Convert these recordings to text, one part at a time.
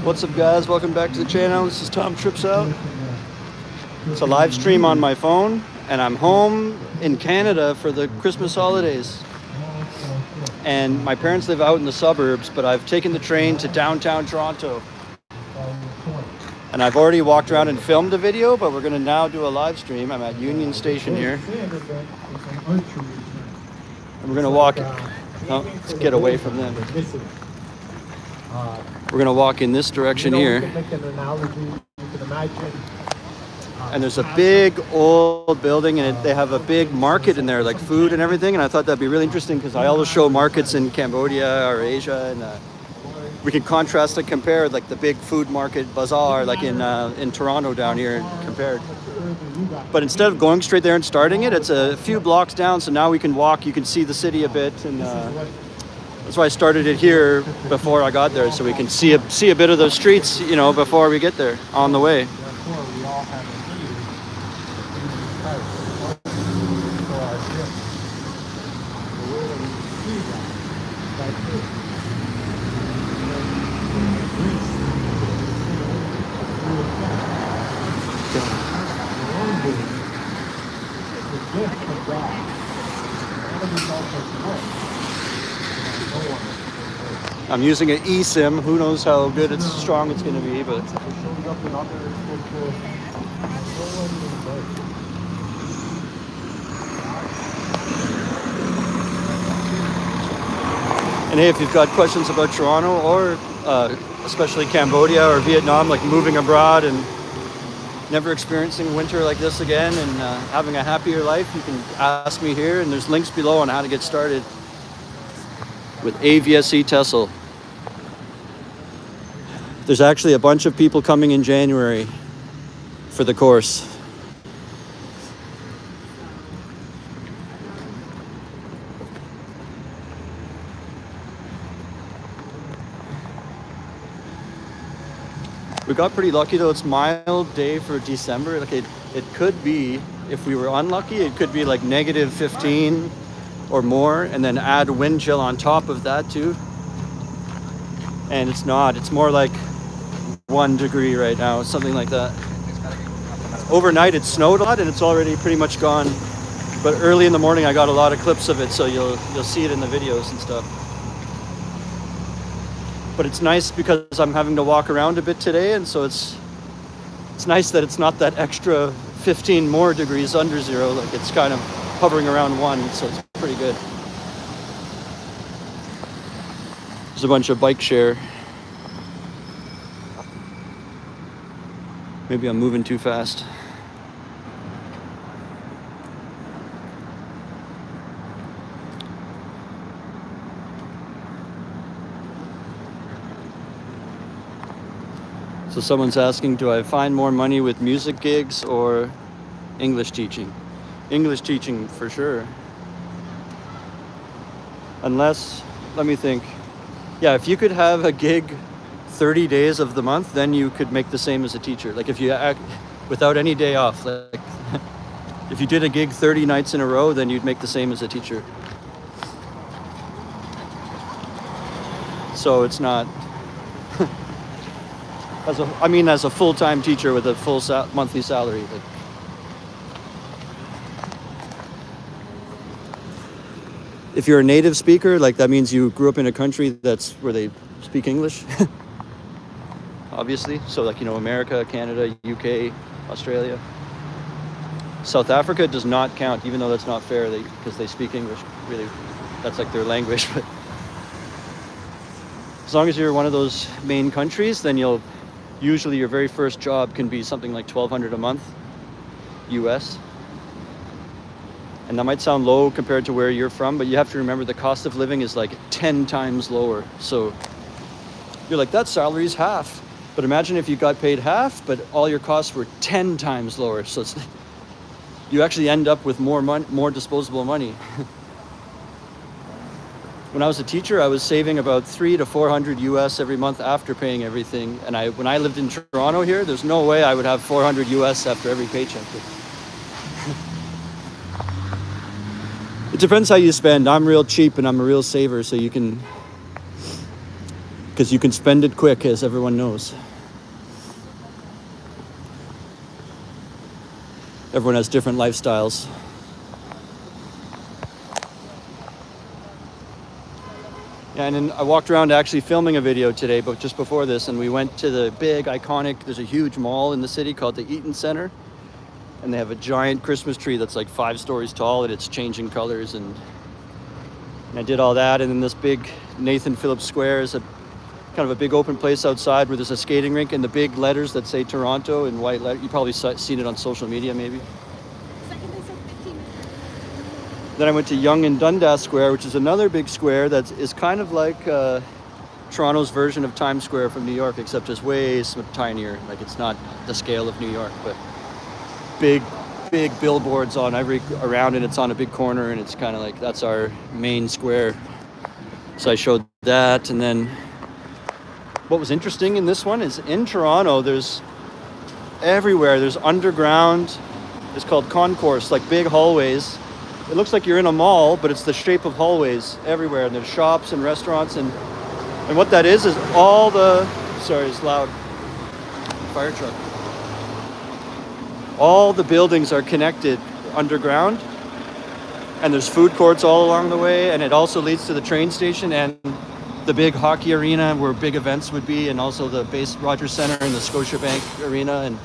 What's up, guys? Welcome back to the channel. This is Tom Trips Out. It's a live stream on my phone, and I'm home in Canada for the Christmas holidays. And my parents live out in the suburbs, but I've taken the train to downtown Toronto. And I've already walked around and filmed a video, but we're going to now do a live stream. I'm at Union Station here. And we're going to walk... Oh, let's get away from them. We're going to walk in this direction here. And there's a big old building, and they have a big market in there, like food and everything. And I thought that'd be really interesting because I always show markets in Cambodia or Asia, and we can contrast and compare, like the big food market bazaar, like in Toronto down here, compared. But instead of going straight there and starting it, it's a few blocks down, so now we can walk. You can see the city a bit, and that's why I started it here before I got there, so we can see a bit of the streets, you know, before we get there on the way. I'm using an eSIM. Who knows how good it's strong it's going to be, but and hey, if you've got questions about Toronto or especially Cambodia or Vietnam, like moving abroad and never experiencing winter like this again and having a happier life, you can ask me here, and there's links below on how to get started with AVSE TESOL. There's actually a bunch of people coming in January for the course. We got pretty lucky though. It's mild day for December. Like it could be, if we were unlucky, it could be like -15 or more, and then add wind chill on top of that too. And it's not. It's more like 1 degree right now, something like that. Overnight it snowed a lot, and it's already pretty much gone. But early in the morning I got a lot of clips of it, so you'll see it in the videos and stuff. But it's nice because I'm having to walk around a bit today, and so it's nice that it's not that extra 15 more degrees under zero. Like it's kind of hovering around 1, so it's pretty good. There's a bunch of bike share. Maybe I'm moving too fast. So someone's asking, do I find more money with music gigs or English teaching? English teaching for sure. Unless, let me think. Yeah, if you could have a gig 30 days of the month, then you could make the same as a teacher. Like if you act without any day off, like if you did a gig 30 nights in a row, then you'd make the same as a teacher. So it's not, as a full-time teacher with a full monthly salary. Like, if you're a native speaker, like that means you grew up in a country that's where they speak English, obviously. So like, you know, America, Canada, UK, Australia. South Africa does not count, even though that's not fair, because they speak English, really, that's like their language. But as long as you're one of those main countries, then usually your very first job can be something like $1,200 a month, US. And that might sound low compared to where you're from, but you have to remember the cost of living is like 10 times lower. So you're like, that salary is half. But imagine if you got paid half, but all your costs were 10 times lower. So you actually end up with more disposable money. When I was a teacher, I was saving about $300 to $400 US every month after paying everything. And when I lived in Toronto here, there's no way I would have $400 US after every paycheck. It depends how you spend. I'm real cheap and I'm a real saver, so you can because you can spend it quick, as everyone knows. Everyone has different lifestyles. Yeah, and then I walked around actually filming a video today, but just before this, and we went to the big iconic, there's a huge mall in the city called the Eaton Center, and they have a giant Christmas tree that's like 5 stories tall, and it's changing colors, and I did all that. And then this big Nathan Phillips Square is a kind of a big open place outside where there's a skating rink, and the big letters that say Toronto in white letters. You probably seen it on social media maybe. Then I went to Yonge and Dundas Square, which is another big square that is kind of like Toronto's version of Times Square from New York, except it's way tinier. Like, it's not the scale of New York, but big billboards on around it. It's on a big corner, and it's kind of like, that's our main square. So I showed that. And then what was interesting in this one is in Toronto, there's everywhere, there's underground, it's called concourse, like big hallways. It looks like you're in a mall, but it's the shape of hallways everywhere, and there's shops and restaurants, and what that is all the, sorry, it's loud, fire truck. All the buildings are connected underground, and there's food courts all along the way, and it also leads to the train station and the big hockey arena where big events would be, and also the Rogers Center and the Scotiabank Arena. And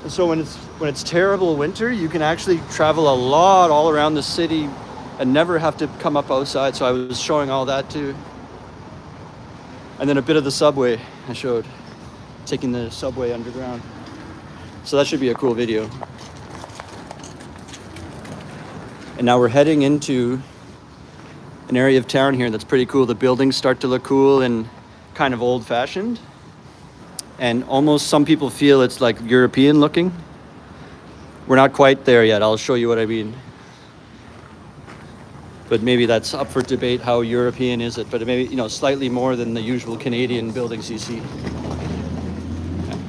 so when it's terrible winter, you can actually travel a lot all around the city and never have to come up outside. So I was showing all that too. And then a bit of the subway I showed, taking the subway underground. So that should be a cool video. And now we're heading into an area of town here that's pretty cool. The buildings start to look cool and kind of old-fashioned. And almost some people feel it's like European looking. We're not quite there yet. I'll show you what I mean. But maybe that's up for debate, how European is it. But maybe, slightly more than the usual Canadian buildings you see.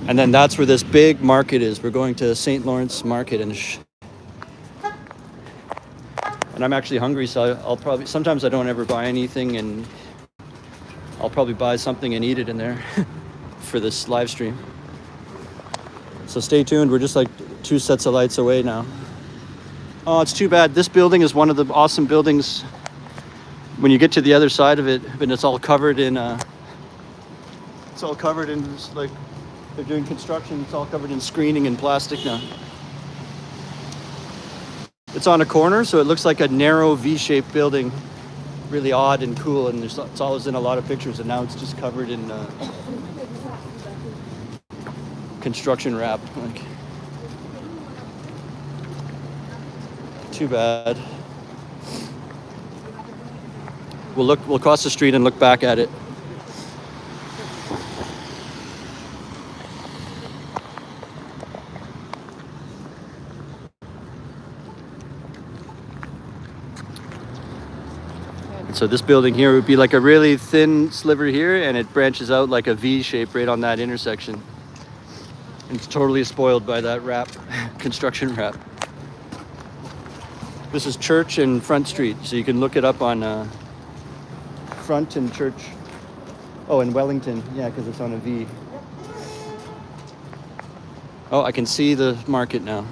And then that's where this big market is. We're going to St. Lawrence Market, and I'm actually hungry, so I'll probably, sometimes I don't ever buy anything, and I'll probably buy something and eat it in there for this live stream. So stay tuned. We're just like 2 sets of lights away now. Oh, it's too bad. This building is one of the awesome buildings. When you get to the other side of it, and it's all covered in just like, they're doing construction. It's all covered in screening and plastic now. It's on a corner, so it looks like a narrow V-shaped building, really odd and cool, and it's always in a lot of pictures, and now it's just covered in construction wrap. Like, too bad. We'll cross the street and look back at it. So this building here would be like a really thin sliver here, and it branches out like a V shape right on that intersection. And it's totally spoiled by that wrap, construction wrap. This is Church and Front Street, so you can look it up on Front and Church. Oh, in Wellington, yeah, because it's on a V. Oh, I can see the market now.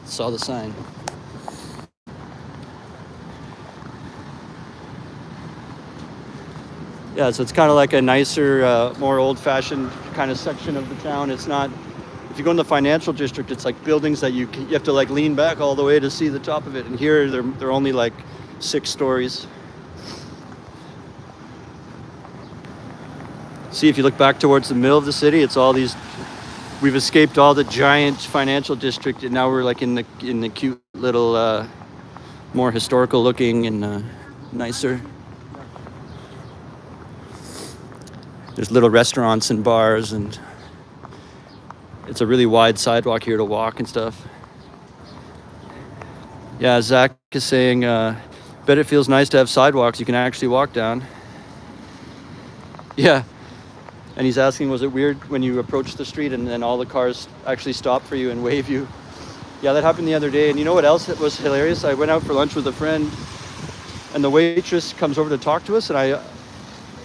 Saw the sign. Yeah, so it's kind of like a nicer, more old-fashioned kind of section of the town. It's not, if you go in the financial district, it's like buildings that you have to like lean back all the way to see the top of it. And here, they're only like 6 stories. See, if you look back towards the middle of the city, it's all these, we've escaped all the giant financial district, and now we're like in the cute little, more historical looking and nicer. There's little restaurants and bars, and it's a really wide sidewalk here to walk and stuff. Yeah, Zach is saying, bet it feels nice to have sidewalks you can actually walk down. Yeah, and he's asking, was it weird when you approach the street and then all the cars actually stop for you and wave you? Yeah, that happened the other day. And you know what else was hilarious? I went out for lunch with a friend, and the waitress comes over to talk to us, and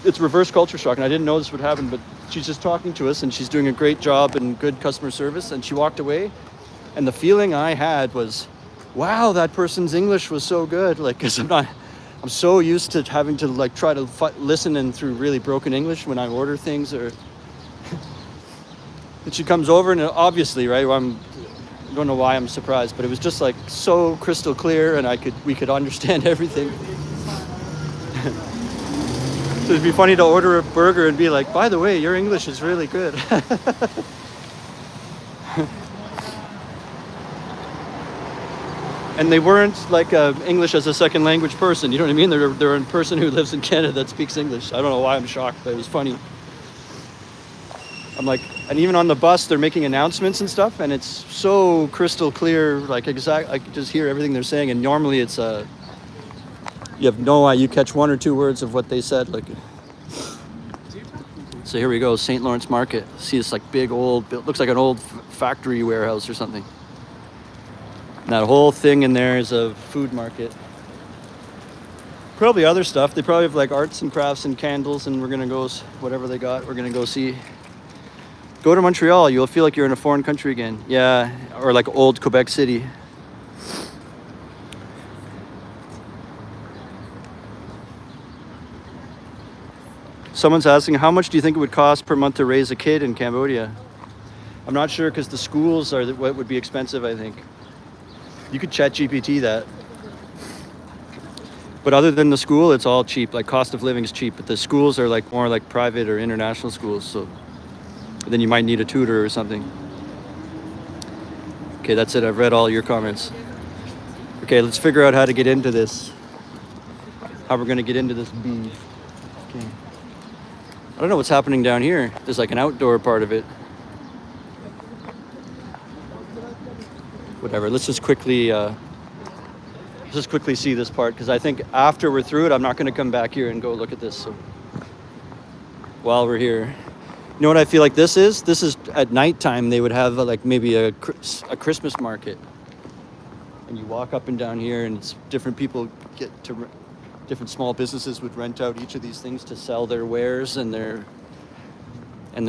it's reverse culture shock, and I didn't know this would happen, but she's just talking to us, and she's doing a great job and good customer service, and she walked away, and the feeling I had was, wow, that person's English was so good, like, because I'm so used to having to like try to listen in through really broken English when I order things, or and she comes over, and obviously, right, I don't know why I'm surprised, but it was just like so crystal clear, and we could understand everything. So it'd be funny to order a burger and be like, by the way, your English is really good. And they weren't like English as a second language person, you know what I mean? They're a person who lives in Canada that speaks English. I don't know why I'm shocked, but it was funny. I'm like, and even on the bus, they're making announcements and stuff, and it's so crystal clear, like I can just hear everything they're saying, and normally it's you have no idea, you catch one or two words of what they said, like. So here we go, St. Lawrence Market. See this like big old, looks like an old factory warehouse or something. And that whole thing in there is a food market. Probably other stuff. They probably have like arts and crafts and candles, and we're gonna go, whatever they got, we're gonna go see. Go to Montreal, you'll feel like you're in a foreign country again. Yeah, or like old Quebec City. Someone's asking, how much do you think it would cost per month to raise a kid in Cambodia? I'm not sure, because the schools are what would be expensive, I think. You could chat GPT that. But other than the school, it's all cheap. Like cost of living is cheap, but the schools are like more like private or international schools. So then you might need a tutor or something. Okay, that's it. I've read all your comments. Okay, let's figure out how to get into this. How we're gonna get into this bee. Okay. I don't know what's happening down here. There's like an outdoor part of it. Whatever, let's just quickly see this part, because I think after we're through it, I'm not gonna come back here and go look at this. So while we're here, you know what I feel like this is? This is at nighttime, they would have like maybe a Christmas market. And you walk up and down here, and it's different people different small businesses would rent out each of these things to sell their wares and their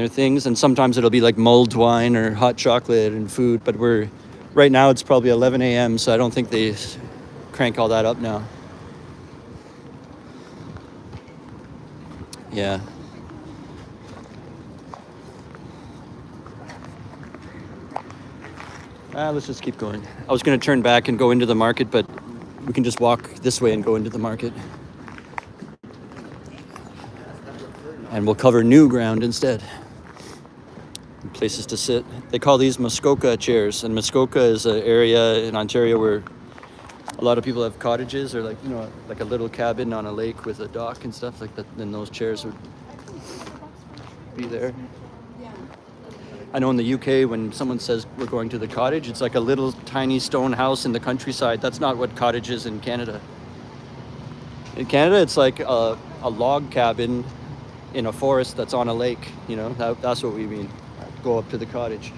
things. And sometimes it'll be like mulled wine or hot chocolate and food. But right now it's probably 11 a.m. So I don't think they crank all that up now. Yeah. Let's just keep going. I was going to turn back and go into the market, but we can just walk this way and go into the market. And we'll cover new ground instead. Places to sit. They call these Muskoka chairs, and Muskoka is an area in Ontario where a lot of people have cottages, or like, you know, like a little cabin on a lake with a dock and stuff like that. Then those chairs would be there. I know in the UK, when someone says we're going to the cottage, it's like a little tiny stone house in the countryside. That's not what cottage is in Canada. In Canada, it's like a log cabin in a forest that's on a lake. You know, that's what we mean. Go up to the cottage.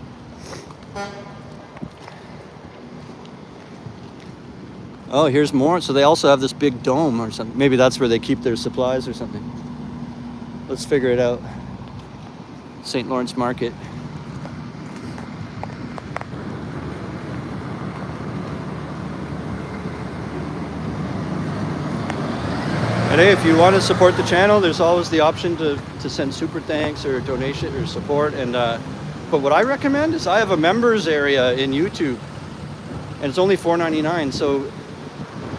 Oh, here's more. So they also have this big dome or something. Maybe that's where they keep their supplies or something. Let's figure it out. St. Lawrence Market. And hey, if you want to support the channel, there's always the option to send super thanks or donation or support. And but what I recommend is I have a members area in YouTube, and it's only $4.99. So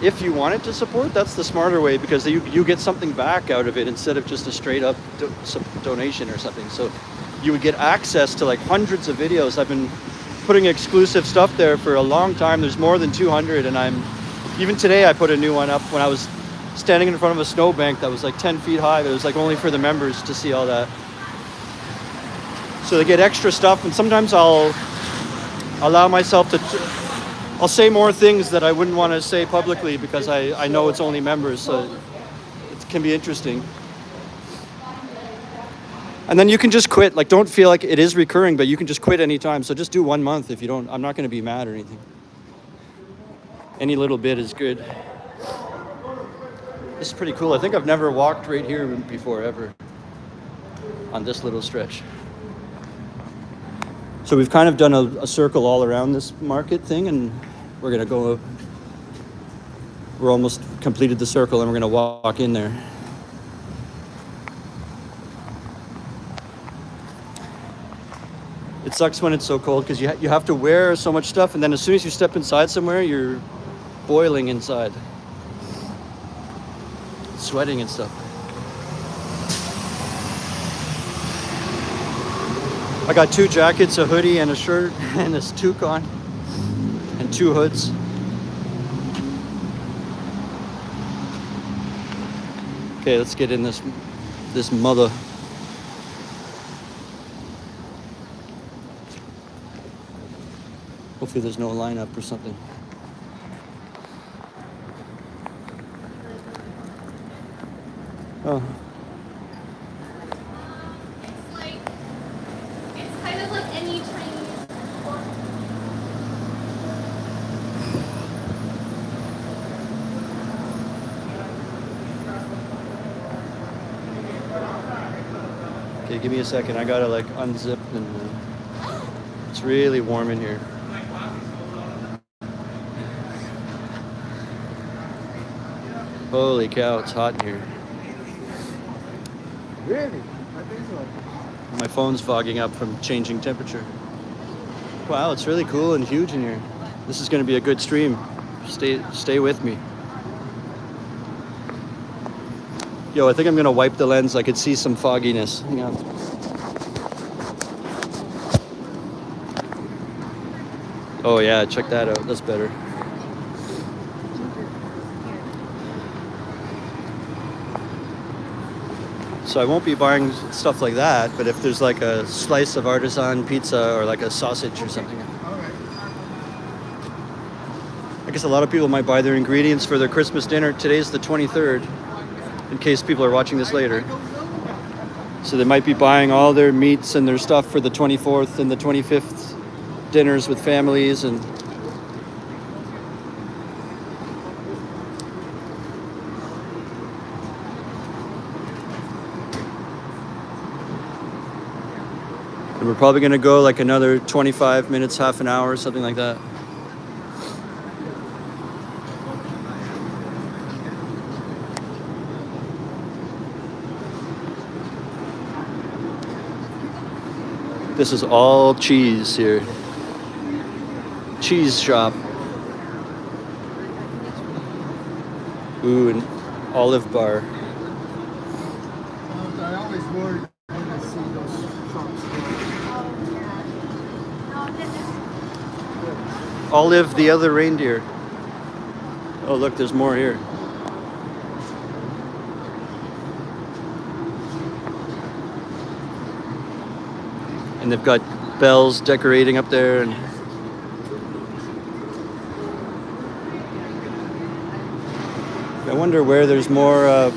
if you wanted to support, that's the smarter way, because you get something back out of it instead of just a straight up donation or something. So you would get access to like hundreds of videos. I've been putting exclusive stuff there for a long time. There's more than 200, and even today I put a new one up when I was standing in front of a snowbank that was like 10 feet high. It was like only for the members to see all that. So they get extra stuff, and sometimes I'll allow myself to I'll say more things that I wouldn't want to say publicly, because I know it's only members, so it can be interesting. And then you can just quit. Like, don't feel like it is recurring, but you can just quit anytime. So just do 1 month if you don't. I'm not going to be mad or anything. Any little bit is good. This is pretty cool. I think I've never walked right here before, ever, on this little stretch. So we've kind of done a circle all around this market thing, and we're gonna go, we're almost completed the circle, and we're gonna walk in there. It sucks when it's so cold because you have to wear so much stuff, and then as soon as you step inside somewhere, you're boiling inside, sweating and stuff. I got 2 jackets, a hoodie, and a shirt, and this toque on, and 2 hoods. Okay, let's get in this mother. Hopefully there's no lineup or something. Oh. It's kind of like any Chinese pork. Okay, give me a second. I gotta like unzip, and it's really warm in here. Holy cow, it's hot in here. Really? I think so. My phone's fogging up from changing temperature. Wow, it's really cool and huge in here. This is gonna be a good stream. Stay with me. Yo, I think I'm gonna wipe the lens. I could see some fogginess. Hang on. Oh yeah, check that out. That's better. So I won't be buying stuff like that, but if there's like a slice of artisan pizza or like a sausage or something. I guess a lot of people might buy their ingredients for their Christmas dinner. Today's the 23rd, in case people are watching this later. So they might be buying all their meats and their stuff for the 24th and the 25th dinners with families. And we're probably gonna go like another 25 minutes, half an hour, something like that. This is all cheese here. Cheese shop. Ooh, an olive bar. I always worry when I see those shops. Olive the other reindeer. Oh look, there's more here. And they've got bells decorating up there, and I wonder where there's more I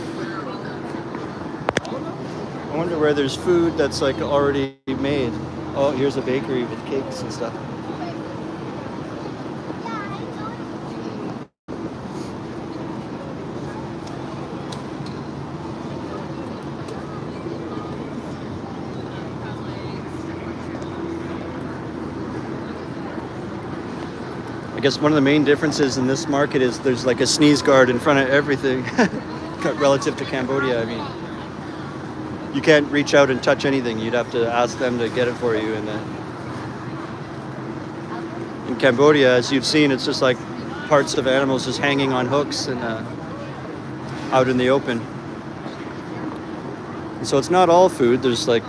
wonder where there's food that's like already made. Oh, here's a bakery with cakes and stuff. I guess one of the main differences in this market is there's like a sneeze guard in front of everything relative to Cambodia. I mean, you can't reach out and touch anything. You'd have to ask them to get it for you. And in Cambodia, as you've seen, it's just like parts of animals just hanging on hooks and out in the open. And so it's not all food. There's like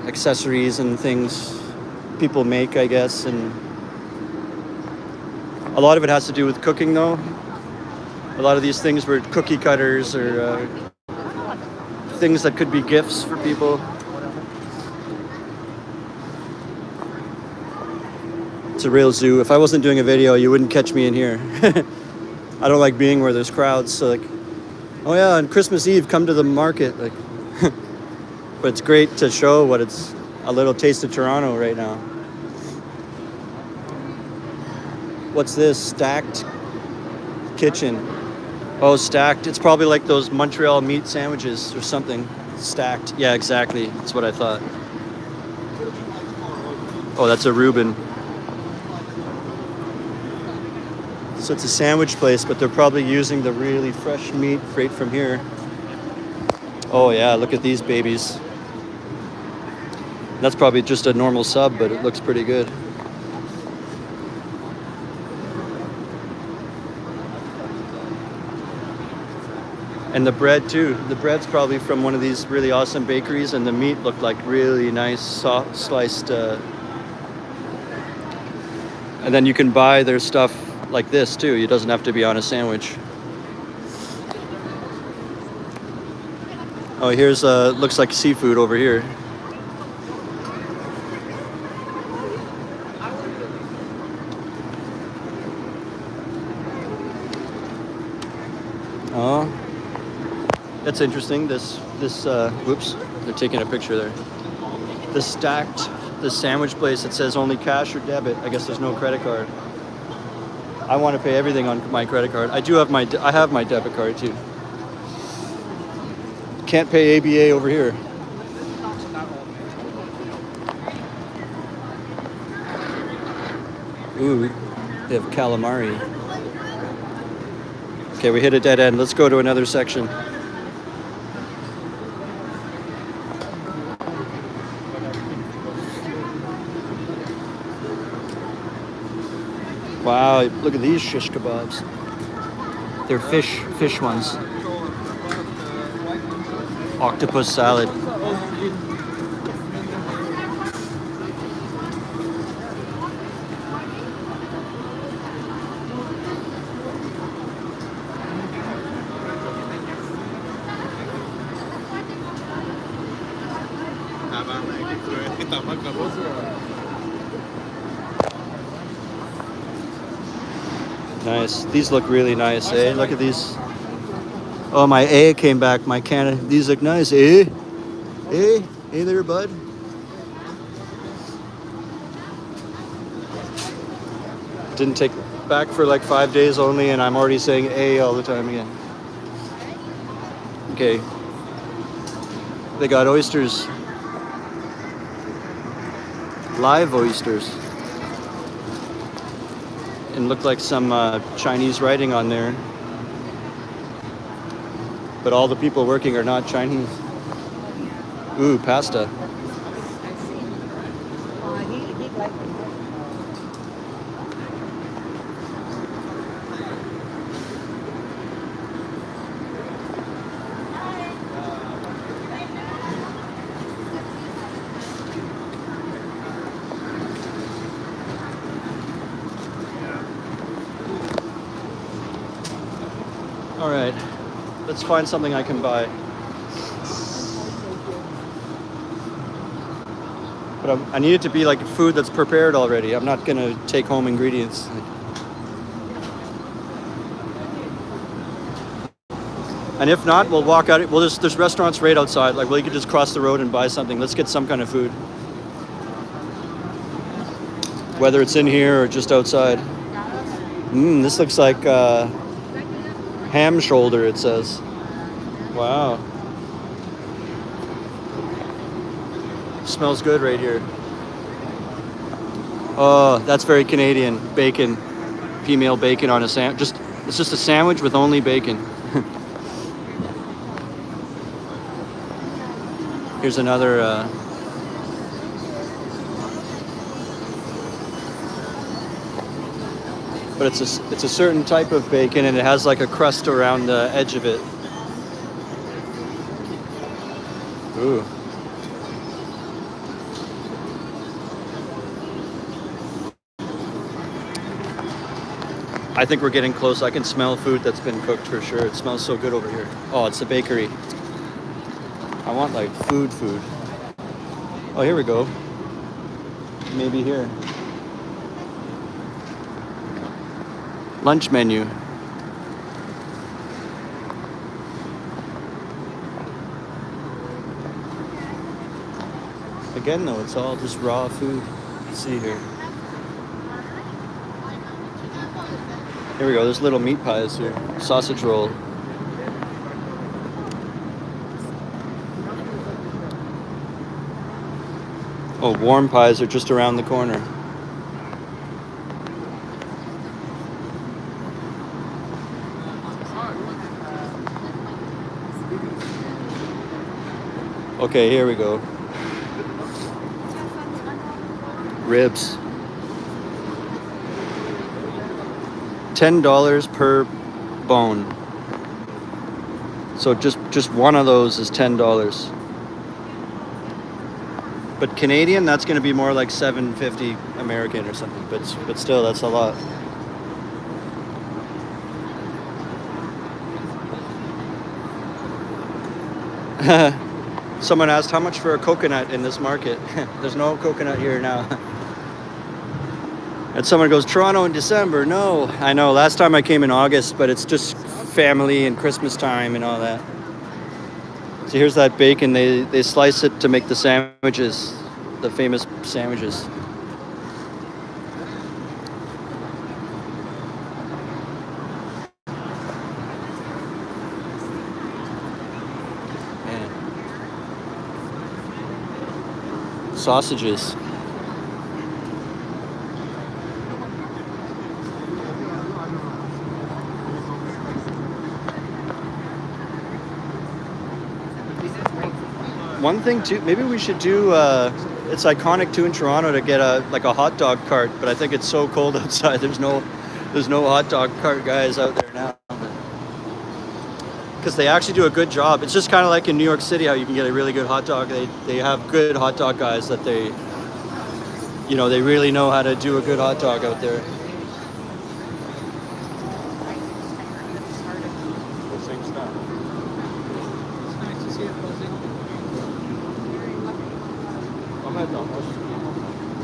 accessories and things people make, I guess, and a lot of it has to do with cooking, though. A lot of these things were cookie cutters or things that could be gifts for people. It's a real zoo. If I wasn't doing a video, you wouldn't catch me in here. I don't like being where there's crowds. So like, oh yeah, on Christmas Eve, come to the market. Like, but it's great to show what it's a little taste of Toronto right now. What's this? Stacked kitchen. Oh, stacked. It's probably like those Montreal meat sandwiches or something. Stacked. Yeah, exactly. That's what I thought. Oh, that's a Reuben. So it's a sandwich place, but they're probably using the really fresh meat right from here. Oh yeah, look at these babies. That's probably just a normal sub, but it looks pretty good. And the bread too. The bread's probably from one of these really awesome bakeries, and the meat looked like really nice, soft, sliced. And then you can buy their stuff like this too. It doesn't have to be on a sandwich. Oh, here's looks like seafood over here. Oh, that's interesting. Whoops, they're taking a picture there. The sandwich place, it says only cash or debit. I guess there's no credit card. I want to pay everything on my credit card. I have my debit card too. Can't pay ABA over here. Ooh, they have calamari. Okay, we hit a dead end. Let's go to another section. Wow, look at these shish kebabs. They're fish ones. Octopus salad. Nice. These look really nice, eh? Look at these. Oh, my A came back. My Canada. These look nice, eh? Eh? Hey there, bud. Didn't take back for like 5 days only, and I'm already saying A all the time again. Okay. They got oysters. Live oysters. And looked like some Chinese writing on there. But all the people working are not Chinese. Ooh, pasta. All right, let's find something I can buy. But I need it to be like food that's prepared already. I'm not gonna take home ingredients. And if not, we'll walk out. Well, there's restaurants right outside. Like, well, you could just cross the road and buy something. Let's get some kind of food. Whether it's in here or just outside. This looks like ham shoulder, it says. Wow. Smells good right here. Oh, that's very Canadian. Bacon. Female bacon on a sandwich. It's just a sandwich with only bacon. Here's another but it's a certain type of bacon, and it has like a crust around the edge of it. Ooh. I think we're getting close. I can smell food that's been cooked for sure. It smells so good over here. Oh, it's a bakery. I want like food. Oh, here we go. Maybe here. Lunch menu. Again, though, it's all just raw food. Let's see here. Here we go. There's little meat pies here. Sausage roll. Oh, warm pies are just around the corner. Okay, here we go. Ribs. $10 per bone. So just one of those is $10. But Canadian, that's going to be more like $7.50 American or something. But still, that's a lot. Someone asked how much for a coconut in this market. There's no coconut here now. And someone goes, Toronto in December. No, I know. Last time I came in August, but it's just family and Christmas time and all that. So here's that bacon. They slice it to make the sandwiches, the famous sandwiches. Man. Sausages. One thing too, maybe we should do. It's iconic too in Toronto to get a hot dog cart, but I think it's so cold outside. There's no hot dog cart guys out there now, because they actually do a good job. It's just kind of like in New York City how you can get a really good hot dog. They have good hot dog guys that they really know how to do a good hot dog out there.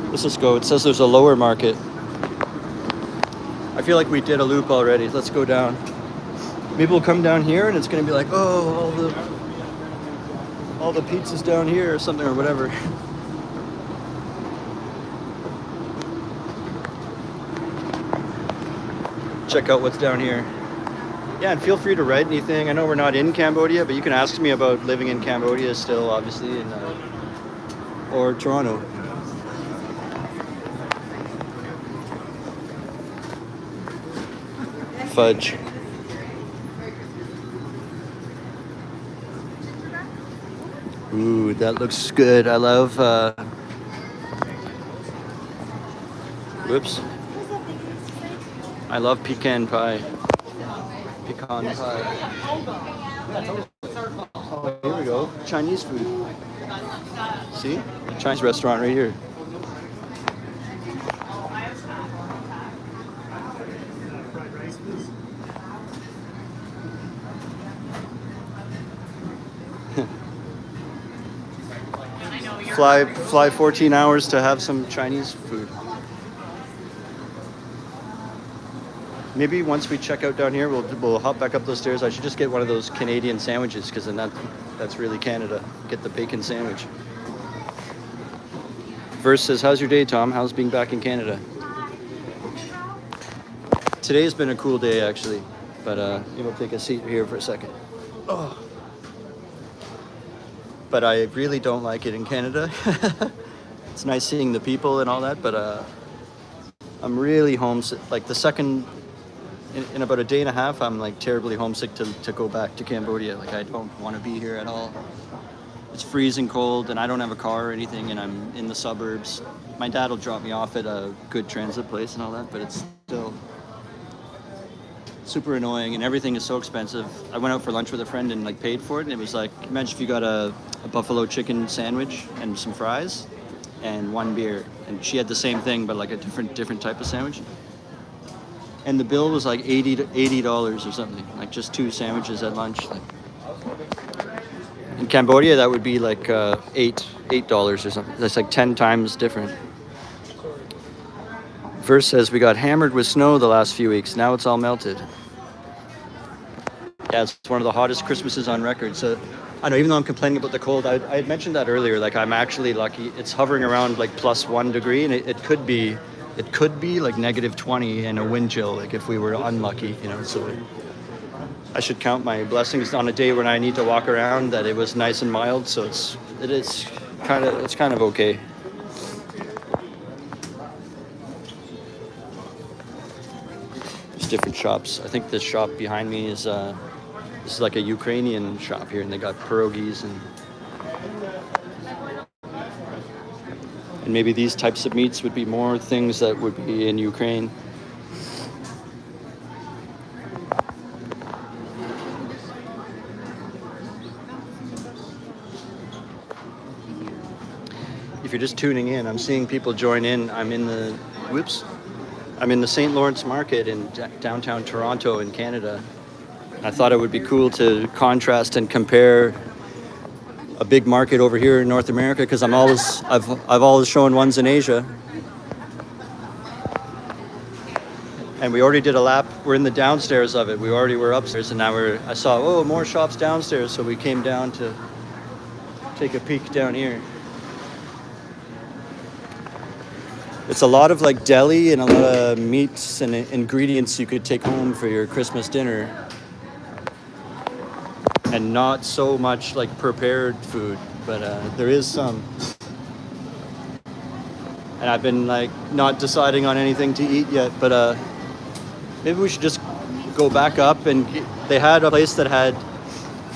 Let's just go. It says there's a lower market. I feel like we did a loop already. Let's go down. Maybe we'll come down here and it's going to be like, oh, all the pizzas down here or something or whatever. Check out what's down here. Yeah, and feel free to write anything. I know we're not in Cambodia, but you can ask me about living in Cambodia still, obviously, or Toronto. Fudge. Ooh, that looks good. I love, whoops. I love pecan pie. Pecan pie. Oh, here we go. Chinese food. See? Chinese restaurant right here. Fly 14 hours to have some Chinese food. Maybe once we check out down here, we'll hop back up those stairs. I should just get one of those Canadian sandwiches, because then that's really Canada. Get the bacon sandwich. Verse says, how's your day, Tom? How's being back in Canada? Today's been a cool day, actually. But we'll take a seat here for a second. Oh. But I really don't like it in Canada. It's nice seeing the people and all that, but I'm really homesick. Like in about a day and a half, I'm like terribly homesick to go back to Cambodia. Like I don't want to be here at all. It's freezing cold and I don't have a car or anything, and I'm in the suburbs. My dad will drop me off at a good transit place and all that, but it's still super annoying and everything is so expensive. I went out for lunch with a friend and like paid for it, and it was like, imagine if you got a buffalo chicken sandwich and some fries and one beer, and she had the same thing but like a different type of sandwich, and the bill was like $80 or something, like just two sandwiches at lunch. Like, in Cambodia that would be like $8 or something. That's like 10 times different. Verse says we got hammered with snow the last few weeks. Now it's all melted. Yeah, it's one of the hottest Christmases on record. So I know, even though I'm complaining about the cold, I had mentioned that earlier. Like I'm actually lucky. It's hovering around like +1 degree, and it could be like -20 and a wind chill. Like if we were unlucky, So I should count my blessings on a day when I need to walk around that it was nice and mild. So it's kind of okay. of different shops. I think this shop behind me is this is like a Ukrainian shop here, and they got pierogies and maybe these types of meats would be more things that would be in Ukraine. If you're just tuning in, I'm seeing people join in. I'm in the St. Lawrence Market in downtown Toronto in Canada. I thought it would be cool to contrast and compare a big market over here in North America, because I've always shown ones in Asia. And we already did a lap. We're in the downstairs of it. We already were upstairs, and now I saw, more shops downstairs, so we came down to take a peek down here. It's a lot of like deli and a lot of meats and ingredients you could take home for your Christmas dinner. And not so much like prepared food, but there is some. And I've been like not deciding on anything to eat yet, but maybe we should just go back up. And they had a place that had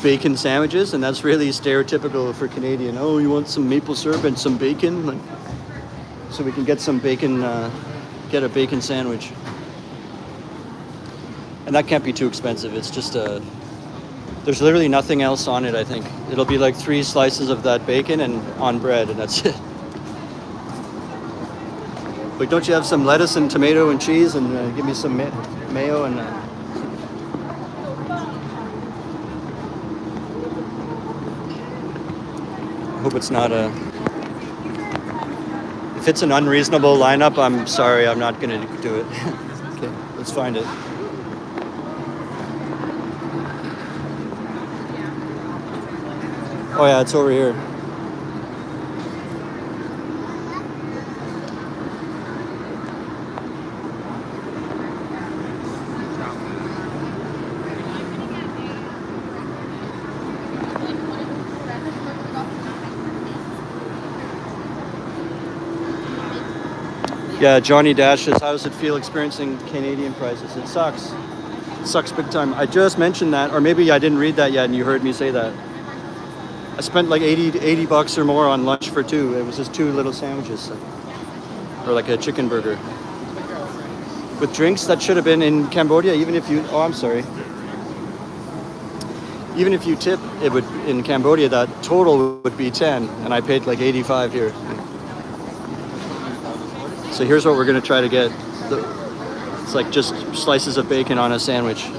bacon sandwiches, and that's really stereotypical for Canadian. Oh, you want some maple syrup and some bacon? Like, so we can get some bacon, get a bacon sandwich. And that can't be too expensive. It's just there's literally nothing else on it, I think. It'll be like 3 slices of that bacon and on bread, and that's it. But don't you have some lettuce and tomato and cheese, and give me some mayo and... I hope it's not a... If it's an unreasonable lineup, I'm sorry, I'm not going to do it. Okay, let's find it. Oh yeah, it's over here. Yeah, Johnny Dashes, how does it feel experiencing Canadian prices? It sucks. It sucks big time. I just mentioned that, or maybe I didn't read that yet and you heard me say that. I spent like 80 bucks or more on lunch for 2. It was just 2 little sandwiches. Or like a chicken burger. With drinks, that should have been in Cambodia, even if you, oh, I'm sorry. Even if you tip, it would, in Cambodia, that total would be 10, and I paid like 85 here. So here's what we're gonna try to get. It's like just slices of bacon on a sandwich.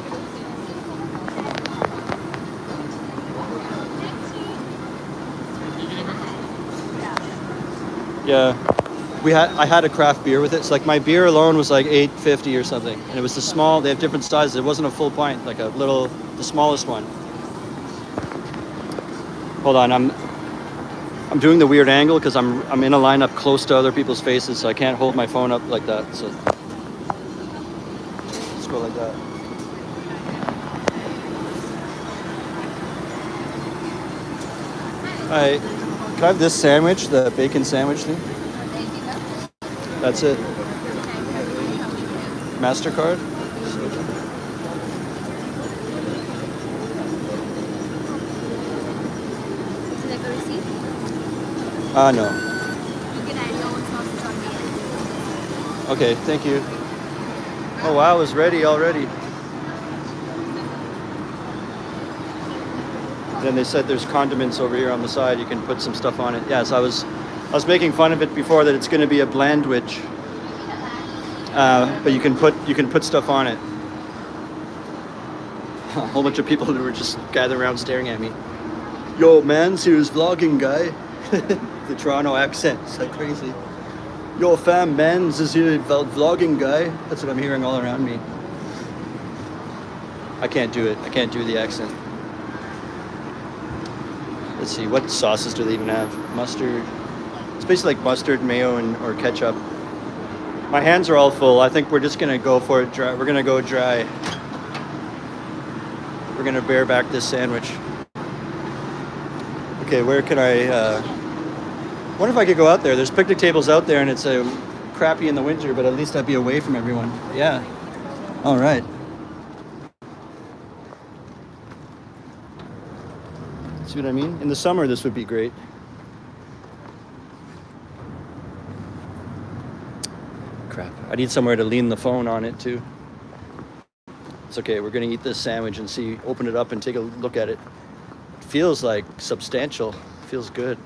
Yeah, I had a craft beer with it. So like my beer alone was like $8.50 or something, and it was the small. They have different sizes. It wasn't a full pint, like the smallest one. Hold on, I'm doing the weird angle because I'm in a lineup close to other people's faces, so I can't hold my phone up like that. So let's go like that. Hi, can I have this sandwich, the bacon sandwich thing? That's it. MasterCard? No. You can add your own sauces on the end. Okay, thank you. Oh wow, it's ready already. And then they said there's condiments over here on the side. You can put some stuff on it. Yes, I was making fun of it before that it's going to be a blandwich, but you can put stuff on it. A whole bunch of people who were just gathered around staring at me. Yo, man, serious vlogging guy. The Toronto accent, it's like crazy. Yo, fam, man, this is here vlogging guy. That's what I'm hearing all around me. I can't do it. I can't do the accent. Let's see, what sauces do they even have? Mustard. It's basically like mustard, mayo, or ketchup. My hands are all full. I think we're just gonna go for it dry. We're gonna go dry. We're gonna bear back this sandwich. Okay, where can I wonder if I could go out there. There's picnic tables out there, and it's crappy in the winter, but at least I'd be away from everyone. Yeah. All right. See what I mean? In the summer, this would be great. Crap. I need somewhere to lean the phone on it too. It's okay. We're gonna eat this sandwich and see. Open it up and take a look at it. It feels like substantial. Feels good.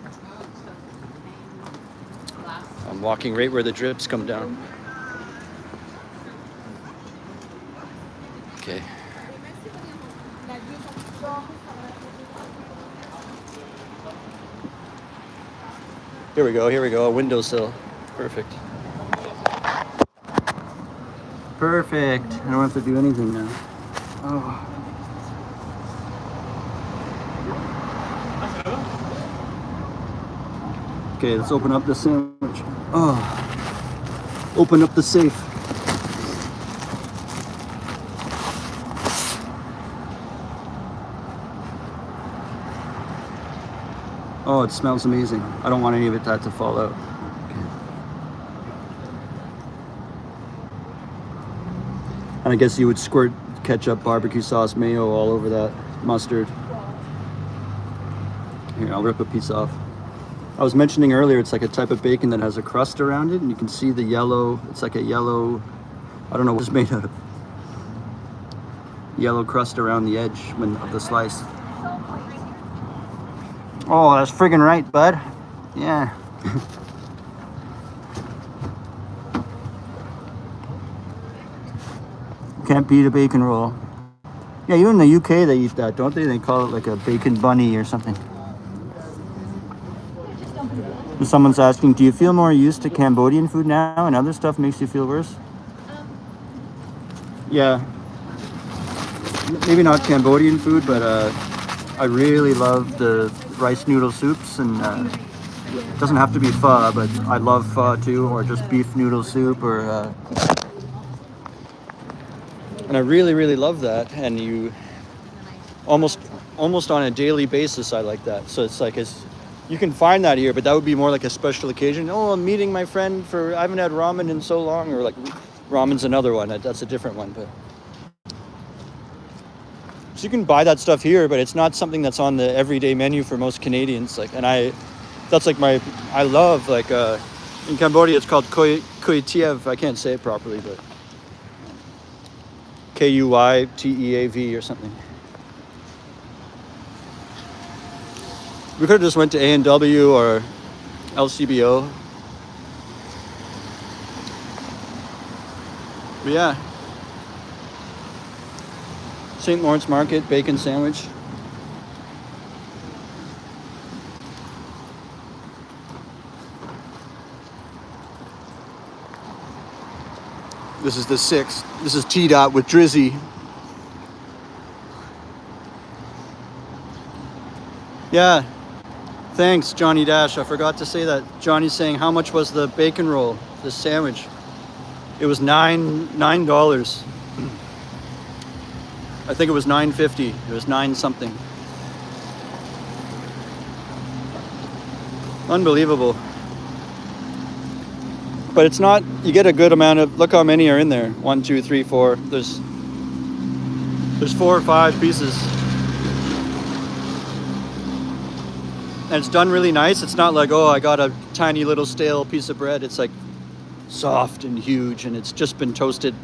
I'm walking right where the drips come down. Okay. Here we go, a windowsill. Perfect. Perfect. I don't have to do anything now. Oh. Okay, let's open up the sandwich. Oh. Open up the safe. Oh, it smells amazing. I don't want any of that to fall out. Okay. And I guess you would squirt ketchup, barbecue sauce, mayo all over that, mustard. Here, I'll rip a piece off. I was mentioning earlier, it's like a type of bacon that has a crust around it, and you can see the yellow, it's like a yellow, I don't know what it's made of. Yellow crust around the edge of the slice. Oh, that's friggin' right, bud. Yeah. Can't beat a bacon roll. Yeah, even in the UK they eat that, don't they? They call it like a bacon bunny or something. Someone's asking, do you feel more used to Cambodian food now and other stuff makes you feel worse? Yeah. Maybe not Cambodian food, but I really love the rice noodle soups, and it doesn't have to be pho, but I love pho too, or just beef noodle soup, or and I really love that. And you almost on a daily basis, I like that. So it's like you can find that here, but that would be more like a special occasion. Oh, I'm meeting my friend I haven't had ramen in so long, or like ramen's another one. That's a different one, but. So you can buy that stuff here, but it's not something that's on the everyday menu for most Canadians. Like, and I love, like, in Cambodia it's called Kuy Tiev. I can't say it properly, but Kuyteav or something. We could have just went to A&W or LCBO. But yeah. St. Lawrence Market, bacon sandwich. This is the 6th. This is T-Dot with Drizzy. Yeah. Thanks, Johnny Dash. I forgot to say that. Johnny's saying, how much was the bacon roll, the sandwich? It was $9. I think it was $9.50. It was 9 something. Unbelievable. But it's not, you get a good amount of, look how many are in there. 1, 2, 3, 4. There's 4 or 5 pieces. And it's done really nice. It's not like, oh, I got a tiny little stale piece of bread. It's like soft and huge, and it's just been toasted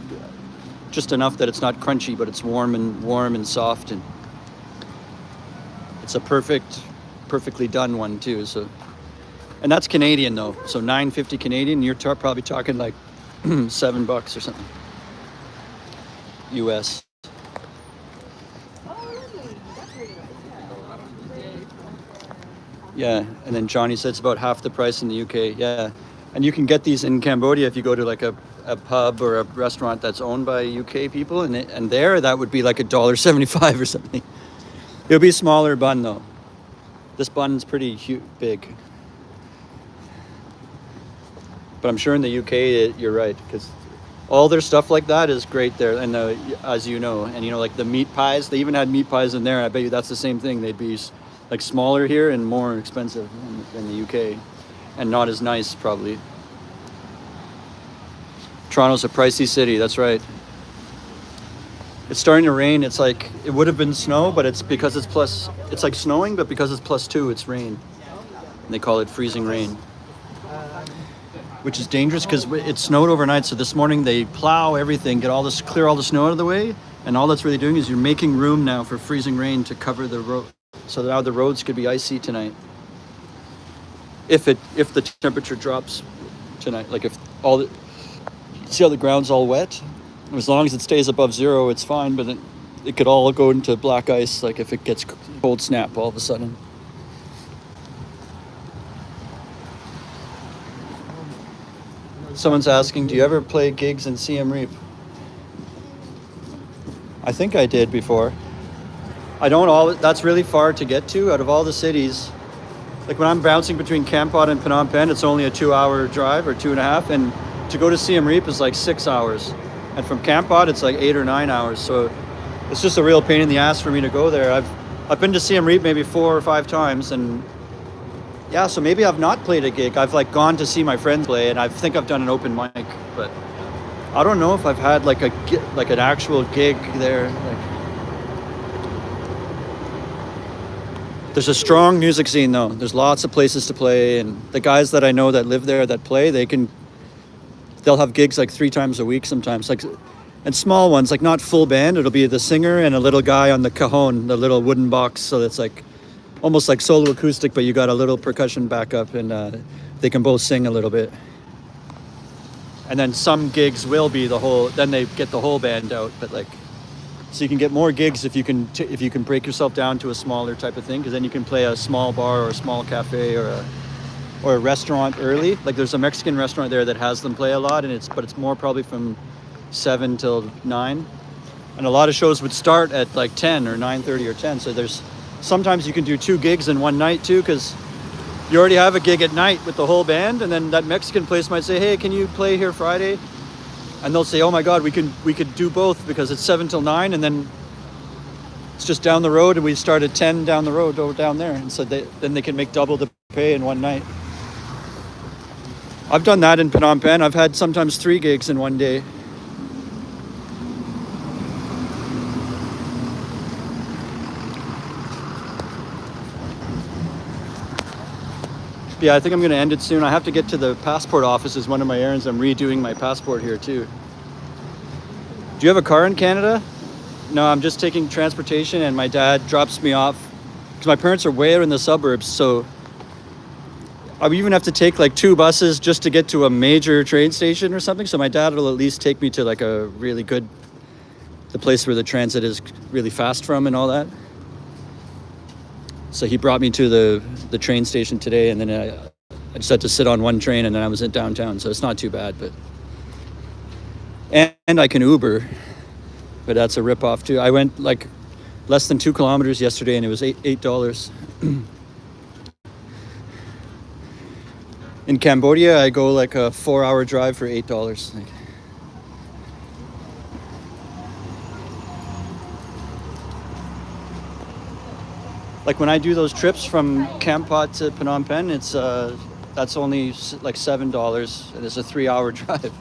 just enough that it's not crunchy, but it's warm and soft, and it's a perfectly done one too. So, and that's Canadian though. So $9.50 Canadian. You're probably talking like $7 or something. US. Yeah, and then Johnny said it's about half the price in the UK. Yeah, and you can get these in Cambodia if you go to like a pub or a restaurant that's owned by UK people, and there that would be like $1.75 or something. It'll be a smaller bun though. This bun's pretty big. But I'm sure in the UK you're right, because all their stuff like that is great there, and as you know, and you know, like the meat pies, they even had meat pies in there. I bet you that's the same thing. They'd be like smaller here and more expensive in the UK, and not as nice probably. Toronto's a pricey city, that's right. It's starting to rain. It's like it would have been snow, but it's because it's like snowing, but because it's +2, it's rain. And they call it freezing rain, which is dangerous because it snowed overnight. So this morning they plow everything, clear all the snow out of the way, and all that's really doing is you're making room now for freezing rain to cover the road. So now the roads could be icy tonight. If the temperature drops tonight, like see how the ground's all wet? As long as it stays above 0, it's fine, but it could all go into black ice, like if it gets cold snap all of a sudden. Someone's asking, do you ever play gigs in Siem Reap? I think I did before. That's really far to get to out of all the cities. Like when I'm bouncing between Kampot and Phnom Penh, it's only a 2-hour drive or 2.5, and to go to Siem Reap is like 6 hours. And from Kampot, it's like 8 or 9 hours. So it's just a real pain in the ass for me to go there. I've been to Siem Reap maybe 4 or 5 times, and yeah, so maybe I've not played a gig. I've like gone to see my friends play, and I think I've done an open mic, but I don't know if I've had like an actual gig there. There's a strong music scene though. There's lots of places to play, and the guys that I know that live there that play, they'll have gigs like 3 times a week sometimes, and small ones, like not full band. It'll be the singer and a little guy on the cajon, the little wooden box, so it's like almost like solo acoustic, but you got a little percussion backup, and they can both sing a little bit. And then some gigs will be then they get the whole band out, but like, so you can get more gigs if you can break yourself down to a smaller type of thing, because then you can play a small bar or a small cafe or a restaurant early. Like there's a Mexican restaurant there that has them play a lot, but it's more probably from 7 till 9. And a lot of shows would start at like 10 or 9:30 or 10. So sometimes you can do 2 gigs in one night too, because you already have a gig at night with the whole band, and then that Mexican place might say, hey, can you play here Friday? And they'll say, oh my God, we could do both, because it's 7 till 9, and then it's just down the road, and we start at 10 down the road over down there. And so then they can make double the pay in one night. I've done that in Phnom Penh. I've had sometimes 3 gigs in one day. Yeah, I think I'm going to end it soon. I have to get to the passport office as one of my errands. I'm redoing my passport here too. Do you have a car in Canada? No, I'm just taking transportation, and my dad drops me off because my parents are way out in the suburbs. So I would even have to take like 2 buses just to get to a major train station or something. So my dad will at least take me to like the place where the transit is really fast from and all that. So he brought me to the train station today, and then I just had to sit on one train, and then I was in downtown, so it's not too bad. But and I can Uber, but that's a rip-off too. I went like less than 2 kilometers yesterday, and it was $8. In Cambodia, I go like a 4-hour drive for $8. Like when I do those trips from Kampot to Phnom Penh, that's only like $7, and it's a 3-hour drive.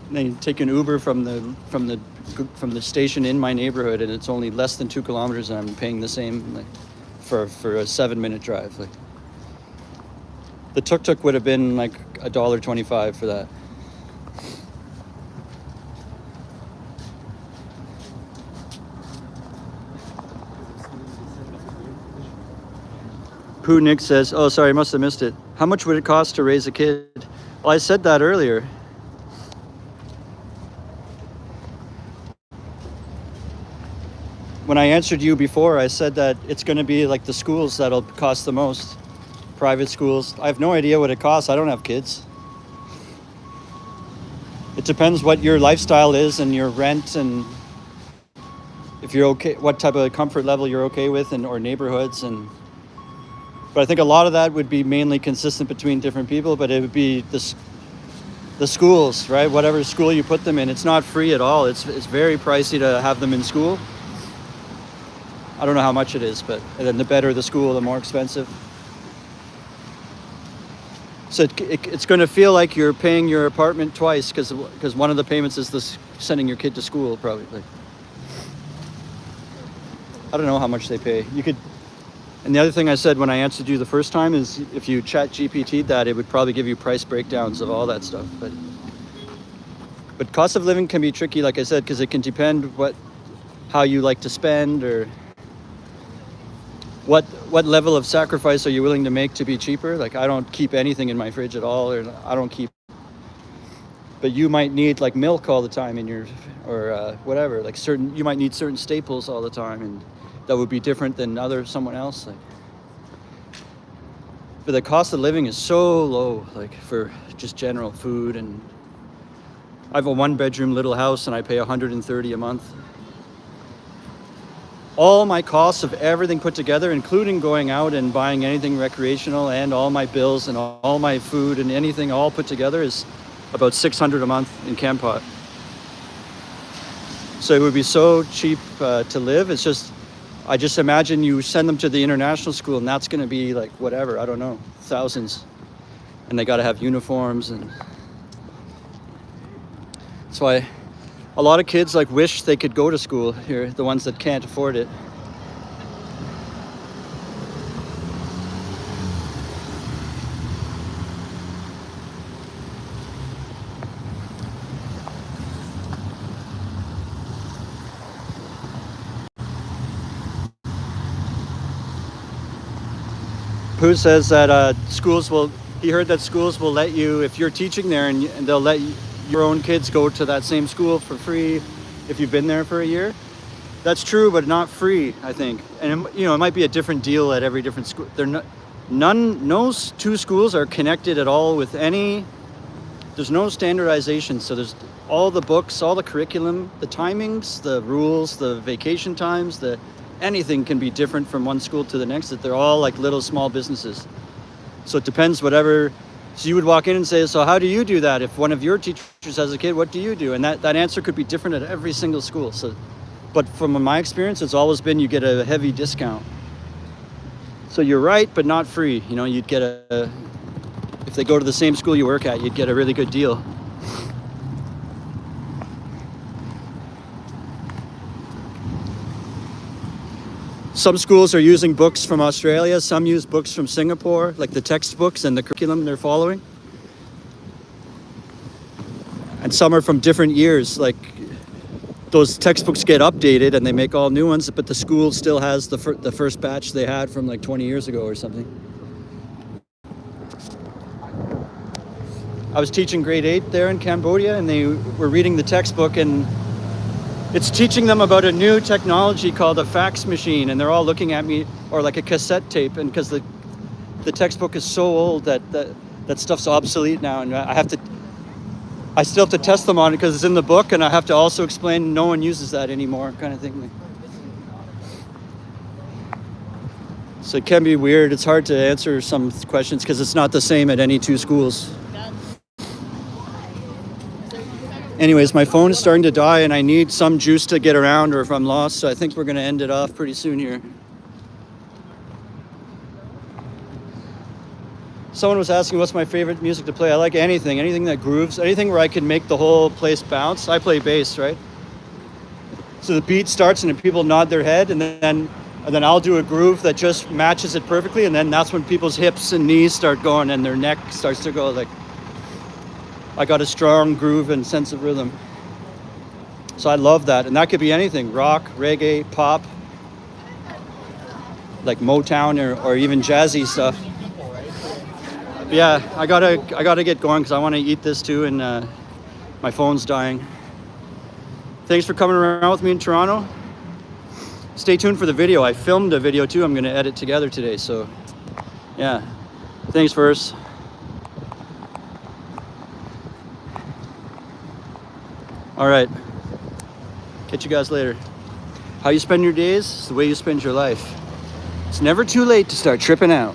And then you take an Uber from the station in my neighborhood, and it's only less than 2 kilometers, and I'm paying the same for a 7-minute drive. Like the tuk-tuk would have been like $1.25 for that. Pooh Nick says, oh, sorry, I must have missed it. How much would it cost to raise a kid? Well, I said that earlier. When I answered you before, I said that it's going to be like the schools that'll cost the most. Private schools. I have no idea what it costs. I don't have kids. It depends what your lifestyle is and your rent, and if you're okay, what type of comfort level you're okay with, or neighborhoods. But I think a lot of that would be mainly consistent between different people, but it would be the schools, right? Whatever school you put them in, it's not free at all. It's very pricey to have them in school. I don't know how much it is, but and then the better the school, the more expensive. So it's going to feel like you're paying your apartment twice because one of the payments is this sending your kid to school probably. Like, I don't know how much they pay. You could, and the other thing I said when I answered you the first time is if you chat GPT'd that, it would probably give you price breakdowns of all that stuff. But cost of living can be tricky, like I said, because it can depend how you like to spend or what level of sacrifice are you willing to make to be cheaper. Like I don't keep anything in my fridge at all, or I don't keep. But you might need like milk all the time in your, or whatever. Like you might need certain staples all the time, and that would be different than someone else. Like, but the cost of living is so low, like for just general food, and I have a 1-bedroom little house and I pay $130 a month. All my costs of everything put together, including going out and buying anything recreational and all my bills and all my food and anything all put together is about $600 a month in Campot. So it would be so cheap to live. It's just, I just imagine you send them to the international school and that's going to be like whatever, I don't know, thousands. And they got to have uniforms, and that's why a lot of kids like wish they could go to school here, the ones that can't afford it. Pooh says that he heard that schools will let you, if you're teaching there, and they'll let your own kids go to that same school for free if you've been there for a year. That's true, but not free, I think. And it might be a different deal at every different school. No two schools are connected at all with any. There's no standardization. So there's all the books, all the curriculum, the timings, the rules, the vacation times, anything can be different from one school to the next. That they're all like little small businesses. So it depends whatever. So you would walk in and say, so how do you do that? If one of your teachers has a kid, what do you do? And that answer could be different at every single school. So, but from my experience, it's always been you get a heavy discount. So you're right, but not free. You'd get if they go to the same school you work at, you'd get a really good deal. Some schools are using books from Australia. Some use books from Singapore, like the textbooks and the curriculum they're following. And some are from different years. Like those textbooks get updated and they make all new ones, but the school still has the first batch they had from like 20 years ago or something. I was teaching grade 8 there in Cambodia, and they were reading the textbook, and it's teaching them about a new technology called a fax machine, and they're all looking at me, or like a cassette tape, and because the textbook is so old that stuff's obsolete now, and I still have to test them on it because it's in the book, and I have to also explain no one uses that anymore, kind of thing. So it can be weird. It's hard to answer some questions because it's not the same at any two schools. Anyways, my phone is starting to die and I need some juice to get around, or if I'm lost, so I think we're going to end it off pretty soon here. Someone was asking what's my favorite music to play. I like anything that grooves, anything where I can make the whole place bounce. I play bass, right? So the beat starts and then people nod their head, and then I'll do a groove that just matches it perfectly, and then that's when people's hips and knees start going and their neck starts to go. Like, I got a strong groove and sense of rhythm. So I love that. And that could be anything: rock, reggae, pop, like Motown or even jazzy stuff. Yeah, I gotta get going because I want to eat this too, and my phone's dying. Thanks for coming around with me in Toronto. Stay tuned for the video. I filmed a video too I'm going to edit together today. So yeah, thanks first. All right, catch you guys later. How you spend your days is the way you spend your life. It's never too late to start tripping out.